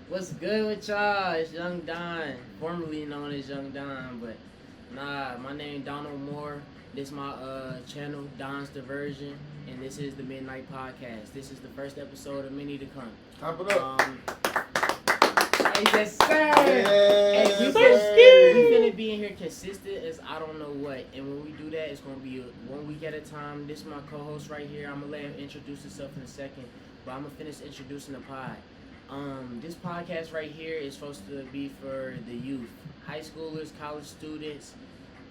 What's good with y'all? It's Young Don, formerly known as Young Don, but my name Donald Moore. This my channel, Don's Diversion, and this is the Midnight Podcast. This is the first episode of many to come. Clap it up. Hey, yes, sir. Yeah, Hey, we finna be in here consistent as I don't know what, and when we do that, it's gonna be 1 week at a time. This is my co-host right here. I'm gonna let him introduce himself in a second, but I'm gonna finish introducing the pod. This podcast right here is supposed to be for the youth, high schoolers, college students,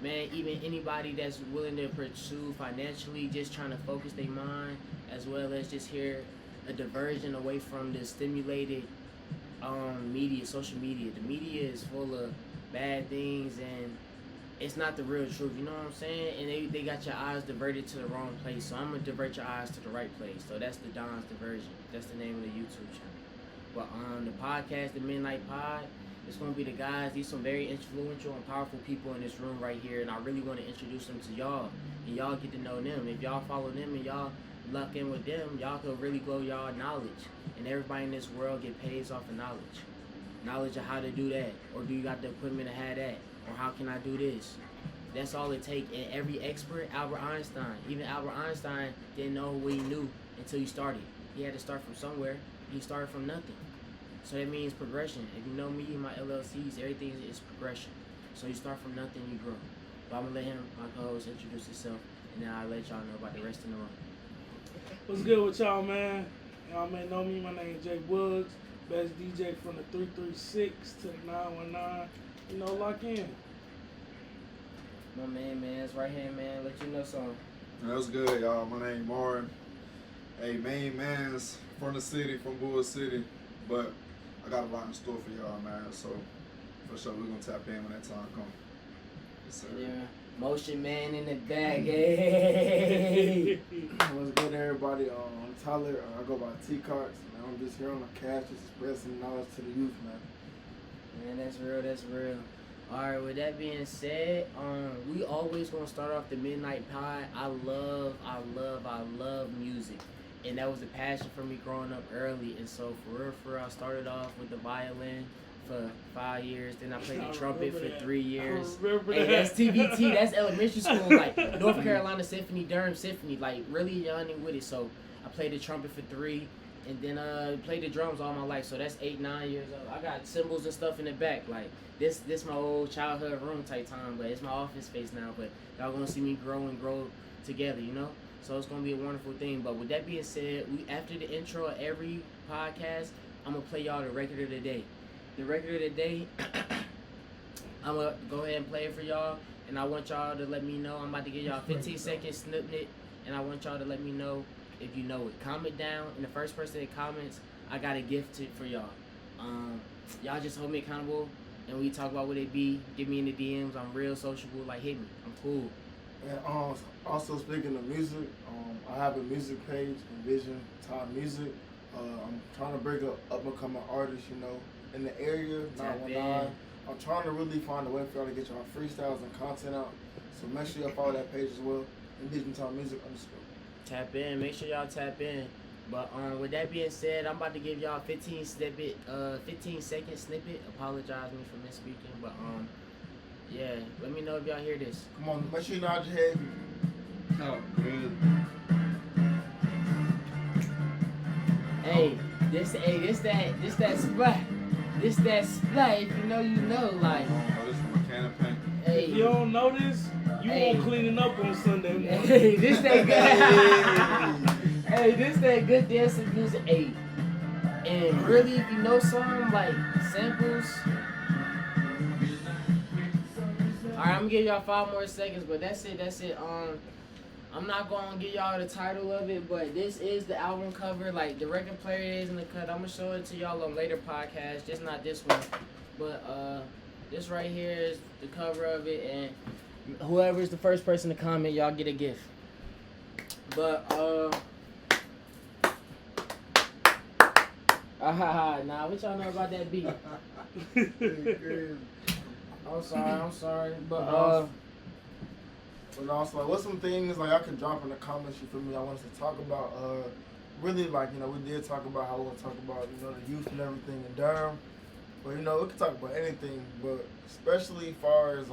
man, even anybody that's willing to pursue financially, just trying to focus their mind, as well as just hear a diversion away from the stimulated media, social media. The media is full of bad things and it's not the real truth, you know what I'm saying? And they got your eyes diverted to the wrong place. So I'm gonna divert your eyes to the right place. So that's the Don's Diversion. That's the name of the YouTube channel. But the podcast, the Midnight Pod, it's gonna be the guys. These some very influential and powerful people in this room right here, and I really want to introduce them to y'all, and y'all get to know them. If y'all follow them and y'all lock in with them, y'all could really grow y'all knowledge. And everybody in this world get paid off of knowledge of how to do that, or do you got the equipment to have that, or how can I do this? That's all it takes. And every expert, Albert Einstein, even Albert Einstein didn't know what he knew until he started. He had to start from somewhere. He started from nothing. So that means progression. If you know me and my LLCs, everything is progression. So you start from nothing, you grow. But I'm going to let him, my co-host, introduce himself, and then I'll let y'all know about the rest of the room. What's good with y'all, man? Y'all may know me. My name is Jay Woods, best DJ from the 336 to the 919. You know, lock in. My man, it's right here, man. Let you know something. That's good, y'all. My name Martin. Hey, main man's from the city, from Bull City, but I got a lot in store for y'all, man. So for sure, we're gonna tap in when that time comes. Yes, sir. Yeah. Motion man in the back. Hey. What's good, everybody? I'm Tyler. I go by T-Carts. I'm just here on the cast, just expressing knowledge to the youth, man. Man, that's real. That's real. All right. With that being said, we always gonna start off the Midnight Pod. I love music, and that was a passion for me growing up early. And so for real, I started off with the violin for 5 years. Then I played the trumpet for 3 years. Hey, that's TBT. That's elementary school, like North Carolina Symphony, Durham Symphony, like really young with it. So I played the trumpet for 3, and then played the drums all my life. So that's 8, 9 years old. I got cymbals and stuff in the back. Like this my old childhood room type time, but it's my office space now. But y'all gonna see me grow together, you know. So it's gonna be a wonderful thing. But with that being said, after the intro of every podcast, I'm gonna play y'all the record of the day. The record of the day, I'm going to go ahead and play it for y'all, and I want y'all to let me know. I'm about to give y'all a 15-second snippet, and I want y'all to let me know if you know it. Comment down, and the first person that comments, I got a gift for y'all. Y'all just hold me accountable, and we talk about what it be. Get me in the DMs. I'm real sociable. Like, hit me. I'm cool. And also speaking of music, I have a music page, Envision Time Music. I'm trying to bring up and coming artists, you know, in the area, 919. I'm trying to really find a way for y'all to get y'all freestyles and content out. So make sure y'all follow that page as well. Envision Time Music _. Tap in. Make sure y'all tap in. But with that being said, I'm about to give y'all a 15-second snippet. Apologize me for misspeaking, but yeah, let me know if y'all hear this. Come on, make sure you nod your head. Oh, good. Hey, this that splat. This that splat. If you know, you know. Like, Oh, this from a can of paint. hey, If you don't know this, you won't clean it up on Sunday morning. hey, this that good. Hey, this that good dancing music. Hey, and really, if you know something like samples. Alright, I'm gonna give y'all 5 more seconds, but that's it. I'm not gonna give y'all the title of it, but this is the album cover. Like the record player is in the cut. I'm gonna show it to y'all on later podcasts, just not this one. But this right here is the cover of it, and whoever's the first person to comment, y'all get a gift. But nah, what y'all know about that beat? I'm sorry, but also, like, what's some things like y'all can drop in the comments? You feel me? I want us to talk about. really, like, you know, we did talk about how we're going to talk about, you know, the youth and everything in Durham. But, you know, we can talk about anything, but especially as far as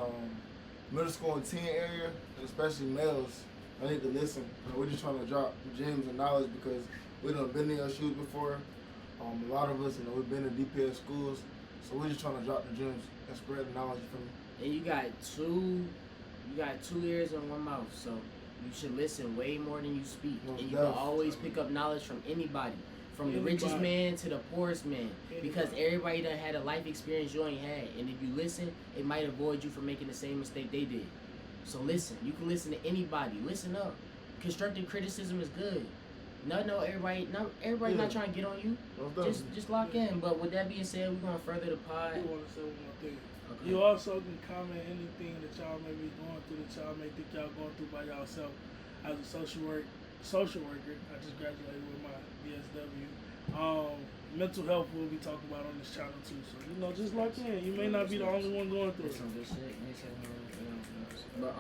middle school and teen area, and especially males, I need to listen. You know, we're just trying to drop gems of knowledge because we done been in your shoes before. A lot of us, you know, we've been in DPS schools, so we're just trying to drop the gems and spread the knowledge from me. And you got two ears and one mouth, so you should listen way more than you speak. Most And you can definitely. always pick up knowledge from anybody. From the richest man to the poorest man. Because everybody done had a life experience you ain't had. And if you listen, it might avoid you from making the same mistake they did. So listen. You can listen to anybody. Listen up. Constructive criticism is good. Everybody not trying to get on you. Just lock in. But with that being said, we're gonna further the pod. I want to say one more thing. Okay. You also can comment anything that y'all may be going through, that y'all may think y'all going through by yourself. As a social worker, I just graduated with my BSW. Mental health we'll be talking about on this channel too. So, you know, just lock in. You may not be the only one going through it. Some good shit. But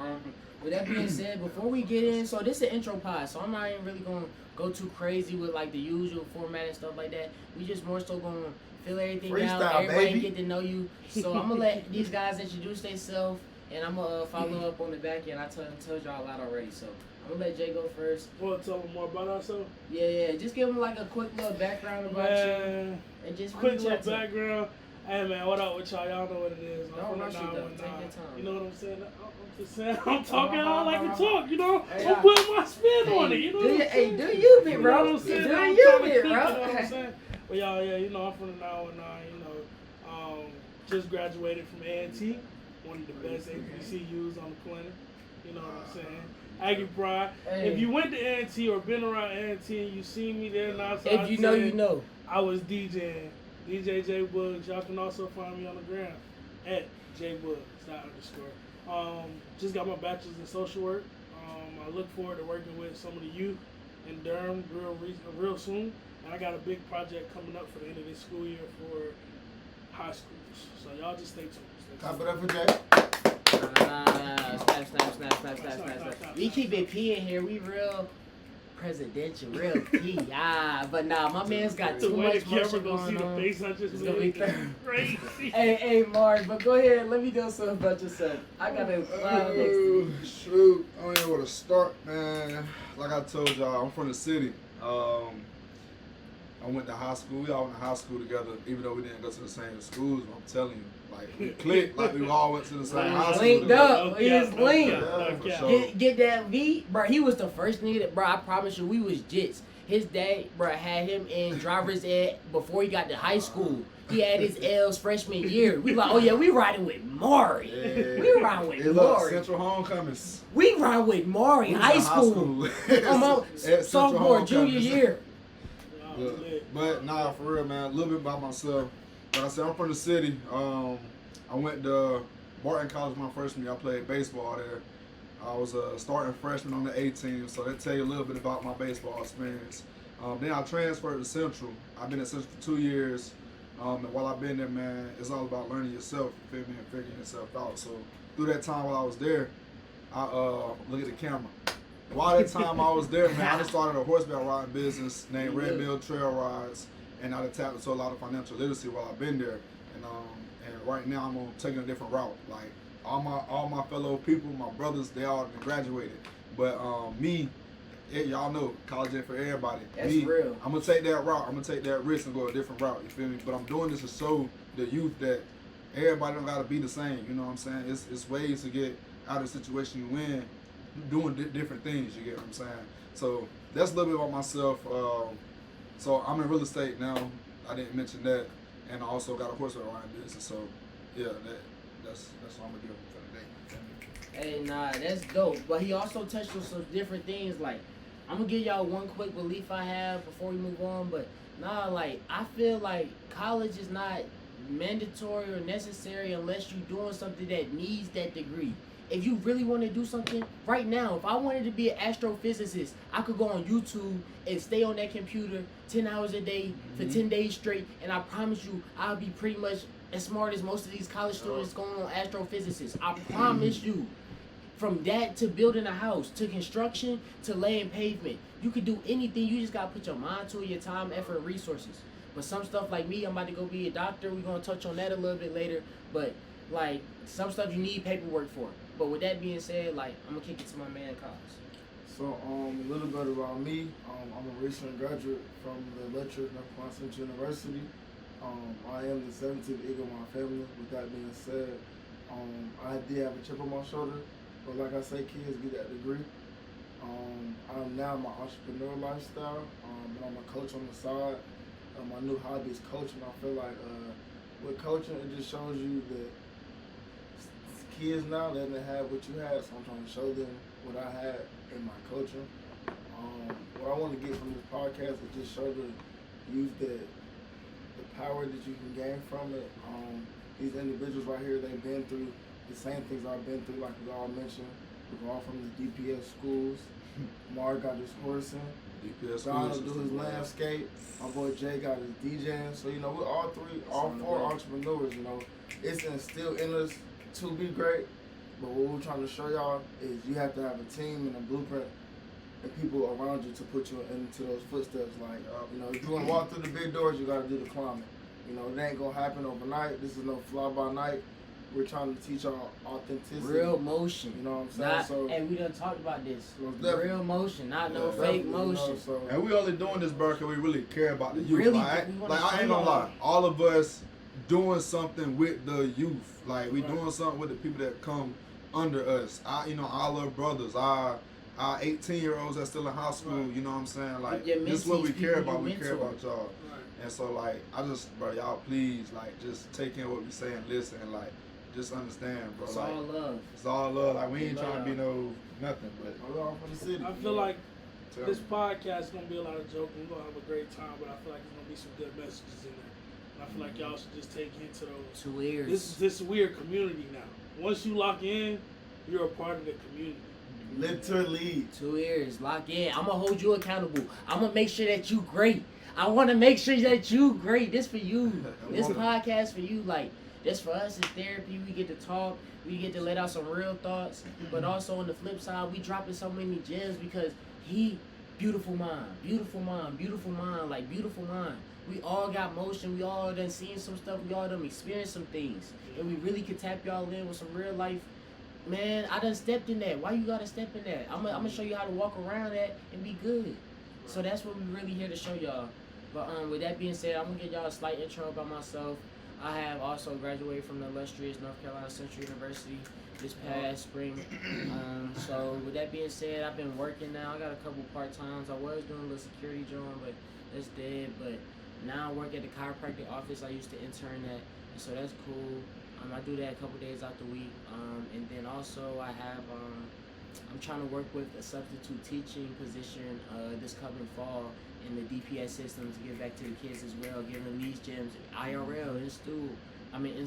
with that being said, before we get in, so this is an intro pod, so I'm not even really gonna go too crazy with like the usual format and stuff like that. We just more so gonna fill everything Freestyle, out, everybody baby. get to know you. So I'm gonna let these guys introduce themselves, and I'm gonna follow up on the back end. I told y'all a lot already, so I'm gonna let Jay go first. Want to tell them more about ourselves? Yeah, just give them like a quick little background about you, Man, and just quick really little chat to 'em. background. Hey man, what up with y'all? Y'all know what it is. I'm Don't from the rush it, though. 919. Take your time. You know what I'm saying? I'm just saying, I'm talking how I like to talk, you know? Hey, I'm putting my spin on it, you know what I'm saying? do you, big You bro? know what I'm saying? Do I'm you, trying to big cook, bro? You know what I'm saying? But y'all, yeah, you know, I'm from the 919, you know. Just graduated from A&T, one of the best HBCUs on the planet. You know what I'm saying? Aggie Pride. Hey. If you went to A&T or been around A&T and you seen me there, now If you know, you know. I was DJing. DJ J Bugs. Y'all can also find me on the gram at J Bugs. Just got my bachelor's in social work. I look forward to working with some of the youth in Durham real soon. And I got a big project coming up for the end of this school year for high schools. So y'all just stay tuned. Clap it up for Jay. Snap. We keep it P in here. We real presidential, real P. But nah, my man's got The too way much the camera motion gonna see going the on. face I just It's gonna be made. Crazy. Hey, Mark, but go ahead. Let me know something about yourself. I got a file next to me. Shoot, I don't even know where to start, man. Like I told y'all, I'm from the city. I went to high school. We all went to high school together, even though we didn't go to the same schools. But I'm telling you, like we clicked, like we all went to the same high school. Linked together. up. We was linked. Yeah, for sure. Get that V, bro. He was the first nigga that, bro. I promise you, we was jits. His dad, bro, had him in driver's ed before he got to high school. He had his L's freshman year. We like, oh yeah, we riding with Maury. Yeah. We riding with Hey, look, Maury. Central Homecomings. We ride with Maury We was high in school. At Central Sophomore, junior Homecomings. year. But nah, for real, man. A little bit about myself. Like I said, I'm from the city. I went to Barton College my freshman year. I played baseball there. I was a starting freshman on the A team, so that tell you a little bit about my baseball experience. Then I transferred to Central. I've been at Central for 2 years. And while I've been there, man, it's all about learning yourself, you feel me, and figuring yourself out. So through that time while I was there, I look at the camera. While that time I was there, man, I just started a horseback riding business named Red Mill Trail Rides, and I done tapped into a lot of financial literacy while I've been there. And right now I'm taking a different route. Like all my fellow people, my brothers, they all graduated. But me, y'all know college ain't for everybody. That's me, real. I'm gonna take that route. I'm gonna take that risk and go a different route. You feel me? But I'm doing this to show the youth that everybody don't gotta be the same. You know what I'm saying? It's ways to get out of the situation you in, doing different things. You get what I'm saying? So that's a little bit about myself. So I'm in real estate now. I didn't mention that, and I also got a horseback riding business. So yeah, that's what I'm gonna give them for the day. Hey, nah, that's dope. But he also touched on some different things. Like, I'm gonna give y'all one quick belief I have before we move on. But nah, like I feel like college is not mandatory or necessary unless you're doing something that needs that degree. If you really want to do something right now, if I wanted to be an astrophysicist, I could go on YouTube and stay on that computer 10 hours a day for 10 days straight, and I promise you I'll be pretty much as smart as most of these college students going on astrophysicists. I promise you. From that to building a house, to construction, to laying pavement. You could do anything. You just gotta put your mind to it, your time, effort, resources. But some stuff like me, I'm about to go be a doctor. We're gonna touch on that a little bit later. But like some stuff you need paperwork for. But with that being said, like I'm gonna kick it to my man Cox. So a little bit about me. I'm a recent graduate from the lecture at North Carolina Central University. I am the 17th Eagle of my family. With that being said, I did have a chip on my shoulder, but like I say, kids get that degree. I'm now my entrepreneur lifestyle. I'm a coach on the side. My new hobby is coaching. I feel like with coaching, it just shows you that kids now they didn't have what you had, so I'm trying to show them what I had in my coaching. What I want to get from this podcast is just show the youth that the power that you can gain from it. These individuals right here, they've been through the same things I've been through, like we all mentioned. We're all from the DPS schools. Mark got his horsing. DPS Donald schools do his landscape. My boy Jay got his DJing. So, we're all four entrepreneurs, It's instilled in us to be great. But what we're trying to show y'all is you have to have a team and a blueprint and people around you to put you into those footsteps. Like, if you want to walk through the big doors, you got to do the climbing. It ain't going to happen overnight. This is no fly-by-night. We're trying to teach y'all authenticity. Real motion. You know what I'm saying? And we done talked about this. Real motion, not no fake motion. And we only doing this, bro, because we really care about the youth. Really, I ain't gonna lie. All of us doing something with the youth. Like, we doing something with the people that come under us. Our little brothers, our 18-year-olds that's still in high school, you know what I'm saying? Like, this is what we care about. We care about y'all. And so, like, bro, y'all please, like, just take in what we say and listen and, like, just understand, bro. It's like, all love. It's all love. Like, we ain't trying to be nothing, but we're all from the city. I feel like this podcast is going to be a lot of joking. We're going to have a great time, but I feel like there's going to be some good messages in there. And I feel like y'all should just take into those. 2 ears. This weird community now. Once you lock in, you're a part of the community. Literally. 2 ears. Lock in. I'm going to hold you accountable. I'm going to make sure that you great. I want to make sure that you great. This for you. This podcast for you. Like, this for us is therapy. We get to talk. We get to let out some real thoughts. But also on the flip side, we dropping so many gems because beautiful mind. Beautiful mind. Beautiful mind. Like, beautiful mind. We all got motion. We all done seen some stuff. We all done experienced some things. And we really could tap y'all in with some real life. Man, I done stepped in that. Why you gotta step in that? I'm gonna show you how to walk around that and be good. So that's what we really here to show y'all. But with that being said, I'm gonna give y'all a slight intro about myself. I have also graduated from the illustrious North Carolina Central University this past spring. So with that being said, I've been working now. I got a couple part-times. I was doing a little security job, but that's dead. But now I work at the chiropractic office I used to intern at, and so that's cool. I do that a couple days out the week. And then also I have, I'm trying to work with a substitute teaching position this coming fall in the DPS system to give back to the kids as well, giving these gyms IRL in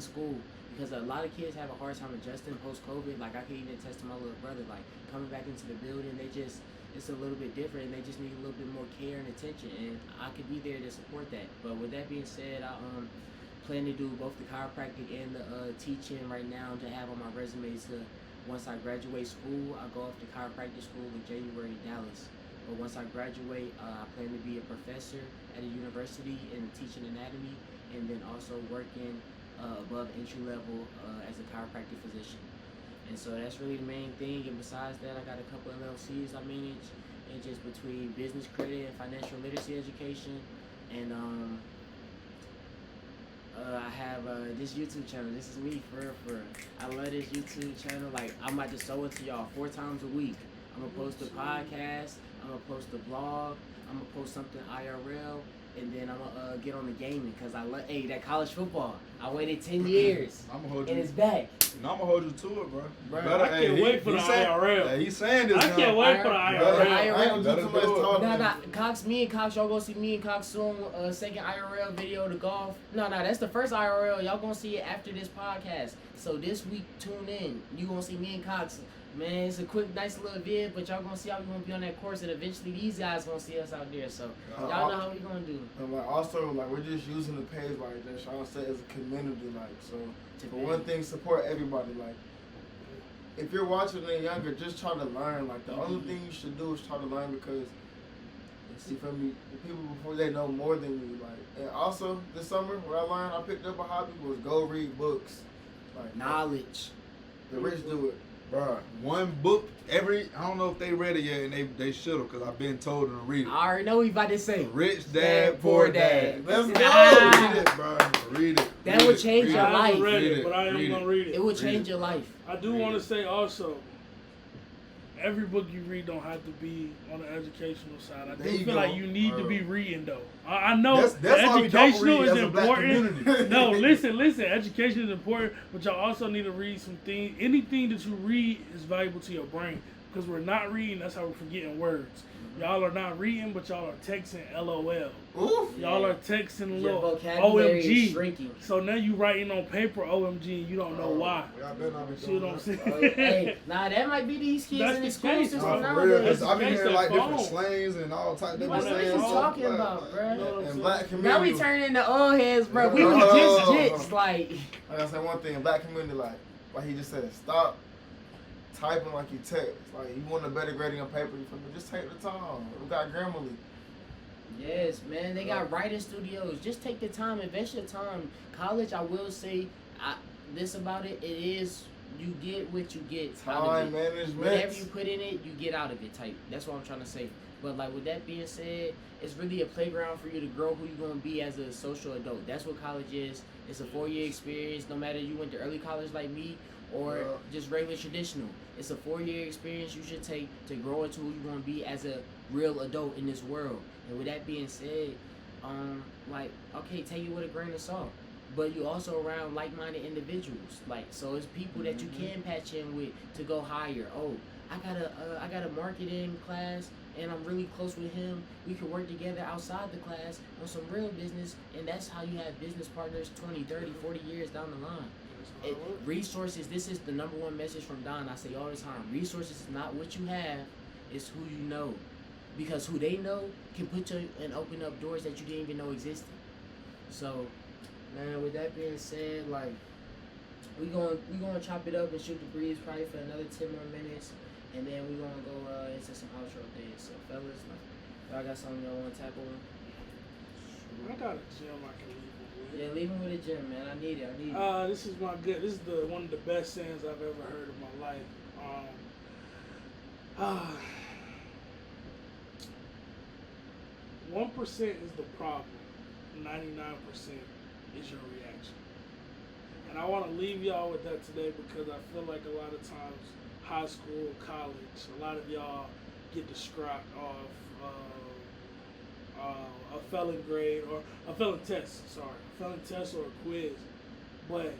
school, because a lot of kids have a hard time adjusting post-COVID. Like, I can even attest to my little brother, like, coming back into the building, it's a little bit different, and they just need a little bit more care and attention, and I could be there to support that. But with that being said, I plan to do both the chiropractic and the teaching right now to have on my resume. To once I graduate school, I go off to chiropractic school in January, Dallas. But once I graduate, I plan to be a professor at a university and teaching anatomy, and then also working above entry level as a chiropractic physician. And so that's really the main thing. And besides that, I got a couple LLCs I manage, and just between business credit and financial literacy education. And I have this YouTube channel. This is me, for real. I love this YouTube channel. Like, I'm about to show it to y'all 4 times a week. I'm going to post a podcast. I'm going to post a blog. I'm going to post something IRL. And then I'm going to get on the gaming because I love, that college football. I waited 10 years. I'm gonna hold and you. it's back. No, I'm gonna hold you to it, bro. I can't wait for the IRL. He's saying this. I can't wait for the IRL. I ain't gonna do too much talking. Cox, me and Cox, y'all gonna see me and Cox soon. Second IRL video to golf. No, that's the first IRL. Y'all gonna see it after this podcast. So this week, tune in. You gonna see me and Cox. Man, it's a quick, nice little vid, but y'all gonna see how we gonna be on that course, and eventually these guys gonna see us out there. So y'all know how we gonna do. And also, we're just using the page like that Sean said as a community, so for one thing, support everybody. if you're watching it younger, just try to learn. Like the only thing you should do is try to learn because you feel me, the people before they know more than you. Like, and also this summer what I learned, I picked up a hobby was go read books. Like Knowledge. the rich do it. Bruh, one book every, I don't know if they read it yet, and they should have, because I've been told them to read it. I already know what you about to say. Rich Dad, Poor Dad. Let's go. Read it, bro. Read it. That would change your I life. haven't read Read it, it. but I am Read gonna it. read it. It would change your life. I do Read want to it. say also, every book you read don't have to be on the educational side. I There do you feel go. like you need to be reading though. I know That's why we don't educational read is as a black important. community. No, listen. Education is important, but y'all also need to read some things. Anything that you read is valuable to your brain because we're not reading. That's how we're forgetting words. Y'all are not reading, but y'all are texting LOL. Oof. Y'all Yeah. are texting Your little vocabulary is OMG. shrinking. So now you writing on paper OMG and you don't know why. Y'all better not be See what doing I'm that. saying? Hey, nah, that might be these kids That's in the the school case. system Nah, for real, nowadays. 'cause I've been It's hearing like their different phone. slangs and all types of What different are you sayings. talking Like, about, bruh? You know what I'm And saying? black community. Now we turning into old heads, bro. We was Oh. just jits, like. Like I said, one thing in black community, like he just said, stop typing like you text. Like you want a better grading on paper, you feel me? Just take the time. We got Grammarly. Yes, man. They got writing studios. Just take the time, invest your time. College, I will say this about it. It is you get what you get out Time of it. management. Whatever you put in it, you get out of it. Type. That's what I'm trying to say. But like with that being said, it's really a playground for you to grow who you're gonna be as a social adult. That's what college is. It's a 4-year experience. No matter you went to early college like me or just regular traditional, it's a 4-year experience you should take to grow into who you're gonna be as a real adult in this world. And with that being said, like okay, take it with a grain of salt. But you also around like-minded individuals. Like so, it's people that you can patch in with to go higher. Oh, I got a marketing class, and I'm really close with him. We could work together outside the class on some real business, and that's how you have business partners 20, 30, 40 years down the line. Resources, this is the #1 message from Don. I say all the time, resources is not what you have, it's who you know. Because who they know can put you and open up doors that you didn't even know existed. So, man, with that being said, like, we gonna chop it up and shoot the breeze probably for another 10 more minutes, and then we gonna go into some outro things. So, fellas, like, y'all got something y'all want to tackle? I got a gym I can leave with. Yeah, leave him with a gym, man. I need it. This is this is one of the best sayings I've ever heard in my life. 1% is the problem. 99% is your reaction. And I want to leave y'all with that today because I feel like a lot of times, high school, college, a lot of y'all get distracted off a failing grade or a failing test. A failing test or a quiz. But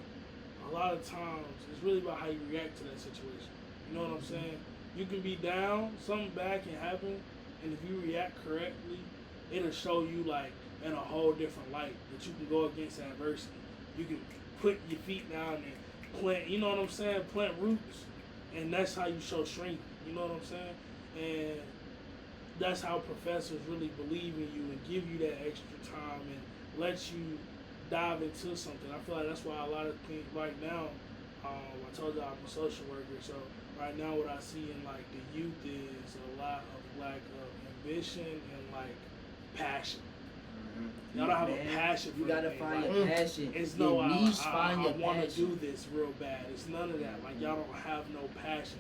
a lot of times, it's really about how you react to that situation. You know what I'm saying? You can be down, something bad can happen, and if you react correctly, it'll show you like in a whole different light that you can go against adversity. You can put your feet down and plant, you know what I'm saying, plant roots, and that's how you show strength, you know what I'm saying? And that's how professors really believe in you and give you that extra time and let you dive into something. I feel like that's why a lot of things right now, I told you I'm a social worker, so right now what I see in like the youth is a lot of lack of ambition and like passion. Y'all don't have a passion for You gotta anything. find Like, your passion. it's Your no, niche, I find your want to passion. do this real bad. It's none of that. Like, y'all don't have no passion.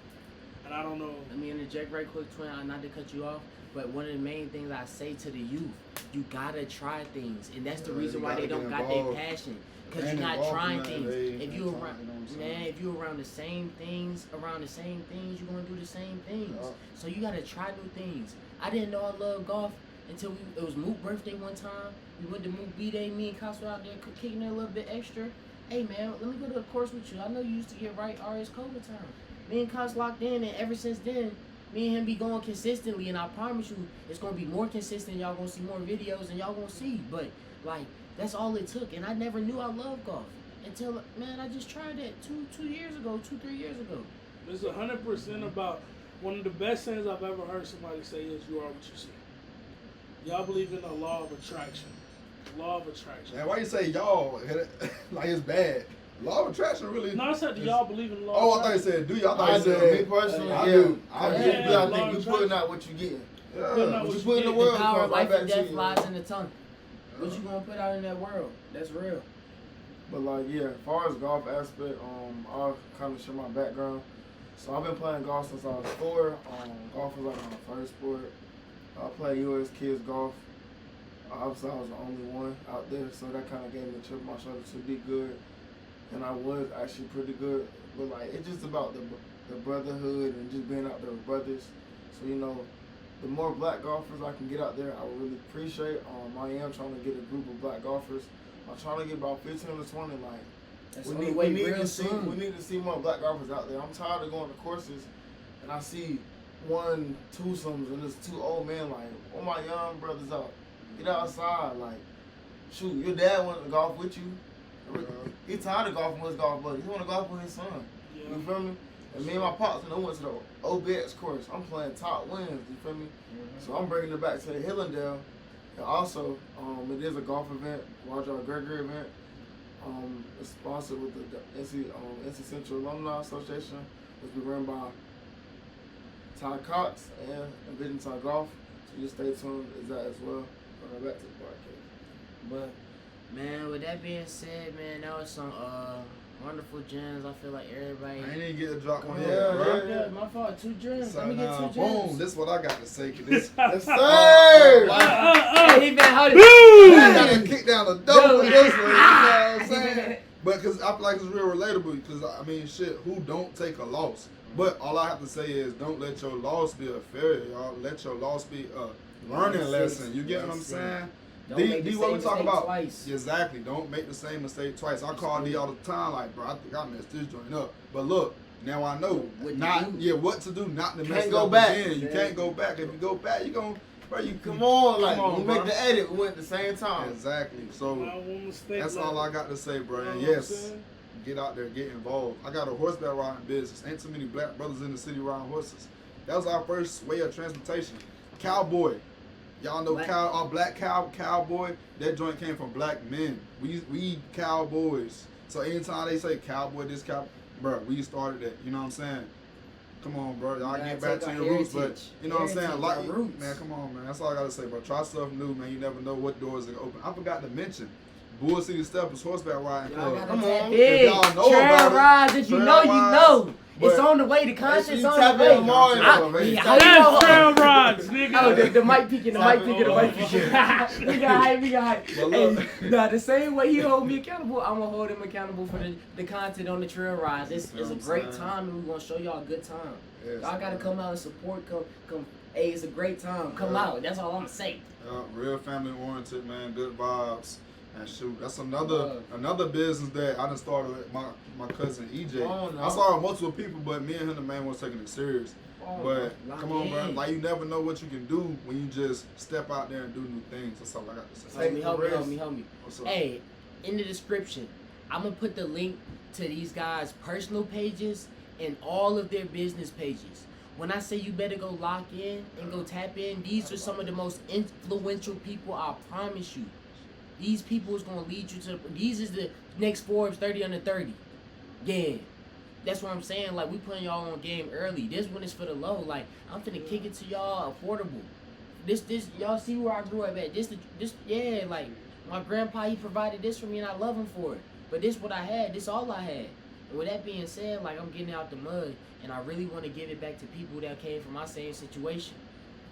And I don't know. Let me interject right quick, Twin, not to cut you off, but one of the main things I say to the youth, you gotta try things, and that's the reason why they don't got their passion, because you're not trying things. If you around, man, if you around the same things, you're gonna do the same things. So you gotta try new things. I didn't know I loved golf until it was Mook's birthday one time. We went to Mook B-Day, me and Cos were out there kicking it a little bit extra. Hey man, let me go to the course with you. I know you used to get right RS COVID time. Me and Cos locked in, and ever since then, me and him be going consistently, and I promise you, it's gonna be more consistent. Y'all gonna see more videos, and y'all gonna see. But like, that's all it took, and I never knew I loved golf until, man, I just tried that 3 years ago. It's 100% about one of the best things I've ever heard somebody say is you are what you see. Y'all believe in the law of attraction. Law of attraction. Man, why you say y'all? Like it's bad. Law of attraction really. No, I said, do y'all believe in the law? Oh, of I thought you attraction? said, do you? I thought I you do. said Me personally, I yeah. do. I Yeah, think law you of putting attraction. out what you getting. Putting out Yeah. what What you you put in the get. world The power of comes right life back and to death you. lies in the tongue. What you gonna put out in that world? That's real. But like, yeah, as far as golf aspect, I'll kind of share my background. So I've been playing golf since I was 4. Golf was like my first sport. I played U.S. Kids Golf. Obviously, I was the only one out there, so that kind of gave me a chip on my shoulder to be good. And I was actually pretty good. But like, it's just about the brotherhood and just being out there with brothers. So, you know, the more black golfers I can get out there, I would really appreciate. I am trying to get a group of black golfers. I'm trying to get about 15 to 20. Like, That's we the only need, way we need real to see soon. we need to see more black golfers out there. I'm tired of going to courses and I see 1, 2-somes and there's 2 old men. Like, all my young brothers out, get outside. Like, shoot, your dad wants to golf with you. He's tired of golfing with his golf buddy. He want to golf with his son. Yeah. You feel me? And me and my pops, when I went to the OBX course, I'm playing top wins. You feel me? So I'm bringing it back to the Hillendale. And also, it is a golf event, Roger Gregory event. It's sponsored with the NC Central Alumni Association, which is run by Ty Cox and Vision Ty Golf. So just stay tuned as that as well. Back to the podcast. But man, with that being said, man, that was some wonderful gems. I feel like everybody. I ain't even get to drop one Yeah, yet, bro. Yeah, my fault. 2 gems. So Let me get 2 now, gems. boom, this is what I got to say. 'Cause this, Yes, sir! Hey, he been holding. I got to kick down the door with this one, you know what I'm saying? But because I feel like it's real relatable, because I mean, shit, who don't take a loss? But all I have to say is, don't let your loss be a failure, y'all. Let your loss be a learning lesson. You get what I'm saying? Don't D, make the what we same talking mistake about? twice. Exactly. Don't make the same mistake twice. I call D all the time, like, bro, I think I messed this joint up. But look, now I know what to do, not to mess Can't it go up back. again. You can't go back. If you go back, you gon' bro, you Come on, like, come on, we bro. make the edit, we went at the same time. Exactly. So Not one mistake that's left. all I got to say, bro. And You know what I'm yes, saying? get out there, get involved. I got a horseback riding business. Ain't too many black brothers in the city riding horses. That was our first way of transportation. Cowboy. Y'all know cowboy. That joint came from black men. We cowboys. So anytime they say cowboy, bro, we started that. You know what I'm saying? Come on, bro. Y'all get back to your roots, but you know what I'm saying? Like, man, come on, man. That's all I gotta say, bro. Try stuff new, man. You never know what doors are gonna open. I forgot to mention, Bull City Steppers horseback riding Y'all club. gotta Come tap on. in. If y'all know Trail about it, rides, if you trail know, you rides, know. It's but- on the way. The content's you on tap the way. in tomorrow, That's trail rides, nigga. Oh, the mic peeking, the mic peeking, the mic peeking. We got hype, we got hype. But look. Hey, nah, the same way he hold me accountable, I'm gonna hold him accountable for the content on the trail rides. It's a great time, and we're gonna show y'all a good time. Yes, Y'all gotta man. come out and support. Come. Hey, it's a great time. Come out. That's all I'm gonna say. Real family oriented, man. Good vibes. And shoot, that's another business that I done started with my cousin EJ. Oh, no. I saw it with multiple people, but me and him the main one's taking it serious. But lock come on, bro. in. Like, you never know what you can do when you just step out there and do new things. That's all I got to say. Help me. What's up? Hey, in the description, I'm gonna put the link to these guys' personal pages and all of their business pages. When I say you better go lock in and go tap in, these are some of the most influential people, I promise you. These people is gonna lead you to these is the next Forbes 30 under 30. Yeah. That's what I'm saying. Like, we putting y'all on game early. This one is for the low. Like, I'm finna kick it to y'all affordable. This y'all see where I grew up at. This yeah, like, my grandpa, he provided this for me and I love him for it. But this what I had, this all I had. And with that being said, like, I'm getting out the mud and I really want to give it back to people that came from my same situation.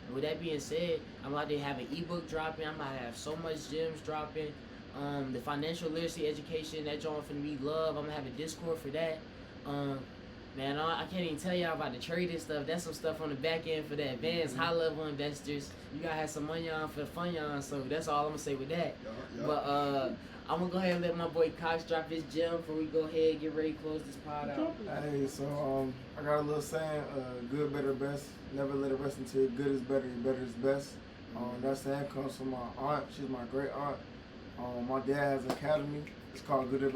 And with that being said, I'm out there having ebook dropping. I'm about to have so much gems dropping. The financial literacy education, that joint finna be love. I'm gonna have a Discord for that. Man, I can't even tell y'all about the trading stuff. That's some stuff on the back end for the advanced high level investors. You gotta have some money on for the fun on. So that's all I'm gonna say with that. Yeah. But I'm gonna go ahead and let my boy Cox drop his gem before we go ahead and get ready to close this pod out. Hey, so I got a little saying, good, better, best. Never let it rest until good is better and better is best. That saying comes from my aunt. She's my great aunt. My dad has an academy. It's called Good,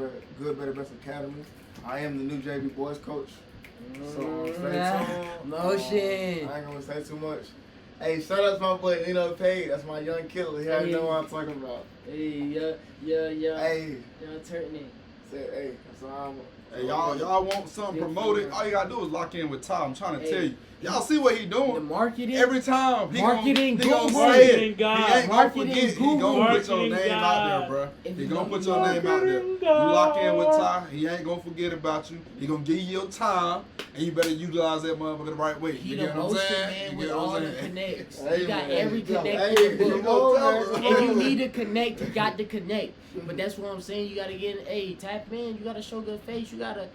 Better, Best Academy. I am the new JV boys coach. So stay tuned. Motion. I ain't gonna say too much. Hey, shout out to my boy Nino Page. That's my young killer. He already know what I'm talking about. Hey, yeah. Hey, Young turning it. Said, hey, that's all Hey, y'all want something promoted? All you gotta do is lock in with Ty. I'm trying to tell you. Y'all see what he doing? The marketing. Every time he Marketing gonna guru. say it. Marketing God. He ain't gonna Marketing forget. He guru. gonna put your Marketing name out there, bro. And He you gonna know put your name out there. Marketing You lock in with God. Ty. He ain't gonna forget about you. He gonna give you your time, and you better utilize that motherfucker the right way. He You the get what I'm motion saying? man You with get what all I'm the saying? connects. Hey, You got man. every Hey, connect hey, in the you book. go, If you need to connect, you got to connect. But that's what I'm saying. You gotta get, hey, tap in. You gotta show good face. You gotta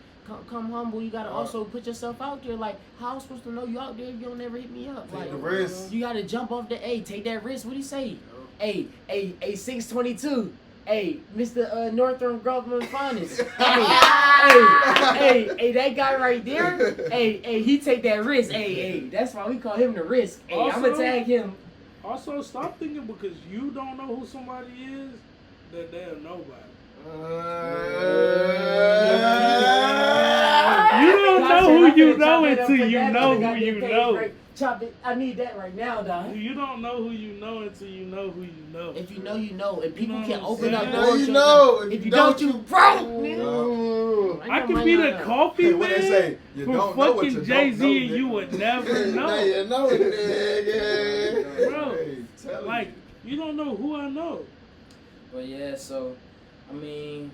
come humble. You gotta also put yourself out there. Like, how I'm supposed to know you out there if you don't never hit me up? Take Like, the risk. you gotta jump off the, hey, take that risk. What do you say? Hey, 622. Hey, Mr. Northern Government Finance. Hey, that guy right there. Hey, he take that risk. Hey, that's why we call him the risk. Hey, I'm Also- gonna tag him. Also, stop thinking because you don't know who somebody is that they're nobody. You don't know who you know until you know who you know. Chop it. I need that right now, dog. You don't know who you know until you know who you know. If you know, you know. And people know can what I'm open up saying? doors. You know. If you don't, you broke. I can be the coffee Hey, man what they say? You from don't know what you fucking don't Jay-Z know, and nigga. you would never Now know. you know it, yeah. Bro, Hey, tell him. like, you don't know who I know. But yeah, so I mean,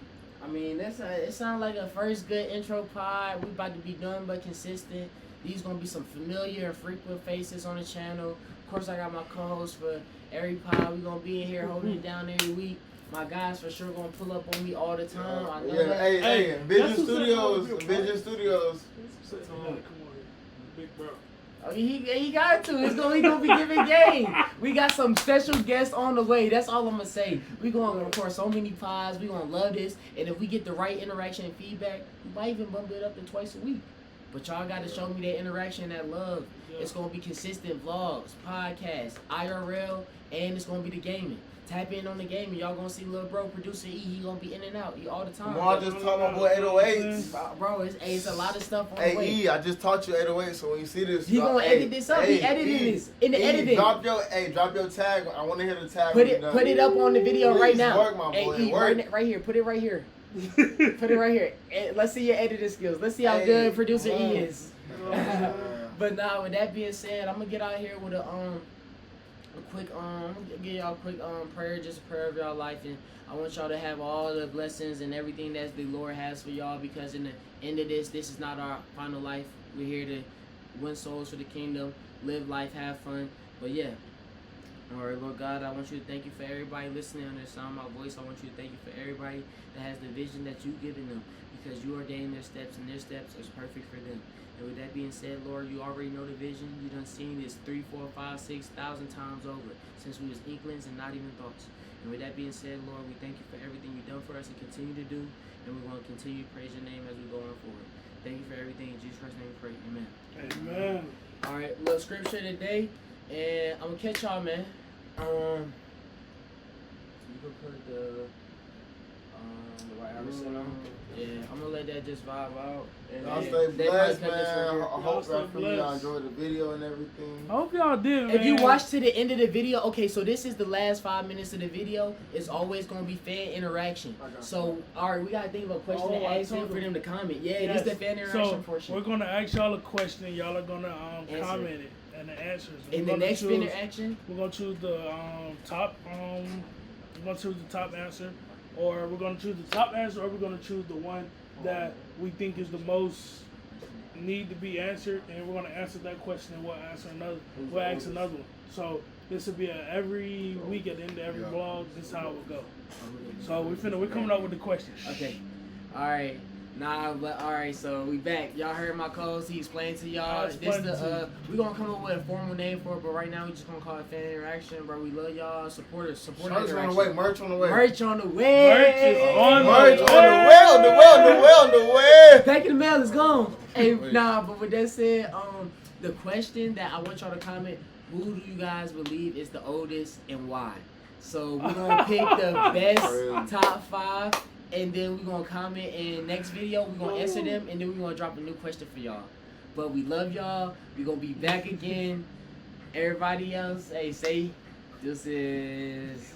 that's it sounds like a first good intro pod. We about to be done but consistent. These gonna be some familiar and frequent faces on the channel. Of course, I got my co-host for every pod. We gonna be in here holding it down every week. My guys for sure gonna pull up on me all the time. I know Yeah, that. hey, Vision that's what's up, Studios, bro. Vision Studios. Come on here, big bro. Oh, he got to. He gonna be giving game. We got some special guests on the way. That's all I'm gonna say. We gonna record so many pods. We gonna love this. And if we get the right interaction and feedback, we might even bump it up to twice a week. But y'all gotta show me that interaction, that love. Yeah. It's gonna be consistent vlogs, podcasts, IRL, and it's gonna be the gaming. Tap in on the gaming. Y'all gonna see little bro producer E. He gonna be in and out. He all the time. Come on, I just taught my boy 808s. Bro, it's a lot of stuff on the Hey, way. E, I just taught you 808, so when you see this, He gonna edit this up. He editing this. In the editing. Drop your tag. I want to hear the tag. Put when it you're put done. it up on the video right Please now. work, my Hey, boy, E, work. right here. Put it right here. Put it right here. Let's see your editing skills. Let's see how Hey, good producer come on. E is. But nah, with that being said, I'm gonna get out here with a quick I'm gonna give y'all a quick prayer, just a prayer of y'all life, and I want y'all to have all the blessings and everything that the Lord has for y'all, because in the end of this is not our final life. We're here to win souls for the kingdom, live life, have fun. But yeah. Alright, Lord God, I want you to thank you for everybody listening on the sound of my voice. I want you to thank you for everybody that has the vision that you've given them, because you ordained their steps, and their steps is perfect for them. And with that being said, Lord, you already know the vision. You done seen this 3, 4, 5, 6,000 times over since we was inklings and not even thoughts. And with that being said, Lord, we thank you for everything you've done for us and continue to do. And we're going to continue to praise your name as we go on forward. Thank you for everything. In Jesus Christ's name we pray. Amen. Amen. All right, little scripture today, and I'm gonna catch y'all, man. You can put the white Iverson on. Yeah, I'm gonna let that just vibe out. And Y'all then stay they might blessed, cut this man. right here. I hope stay y'all blessed. enjoyed the video and everything. I hope y'all did, man. If you watch to the end of the video, okay, so this is the last 5 minutes of the video. It's always gonna be fan interaction. So, all right, we gotta think of a question to I ask them told for them. them to comment. Yeah, Yes. this is the fan interaction So portion. we're gonna ask y'all a question. Y'all are gonna Answer. comment it and the answers. In the next fan interaction, we're gonna choose the top. We're gonna choose the top answer, or we're gonna choose the top answer, or we're gonna choose the one that we think is the most need to be answered, and we're gonna answer that question, and we'll answer another. We'll ask another one. So this will be every week at the end of every vlog. This is how it will go. So we're coming up with the questions. okay. All right. Nah, but all right. So we back. Y'all heard my codes. He explained to y'all. I This explained the to we gonna come up with a formal name for it, but right now we just gonna call it fan interaction, bro. We love y'all. Support us. Support Shirts on interaction. the way. Merch on the way. Merch on the way. Merch is on Merch the on the way. Back in the mail is gone. Hey, nah, but with that said, the question that I want y'all to comment: who do you guys believe is the oldest and why? So we're gonna pick the best top 5, and then we're gonna comment. In next video, we're gonna answer them, and then we're gonna drop a new question for y'all. But we love y'all. We're gonna be back again. Everybody else, hey, say this is.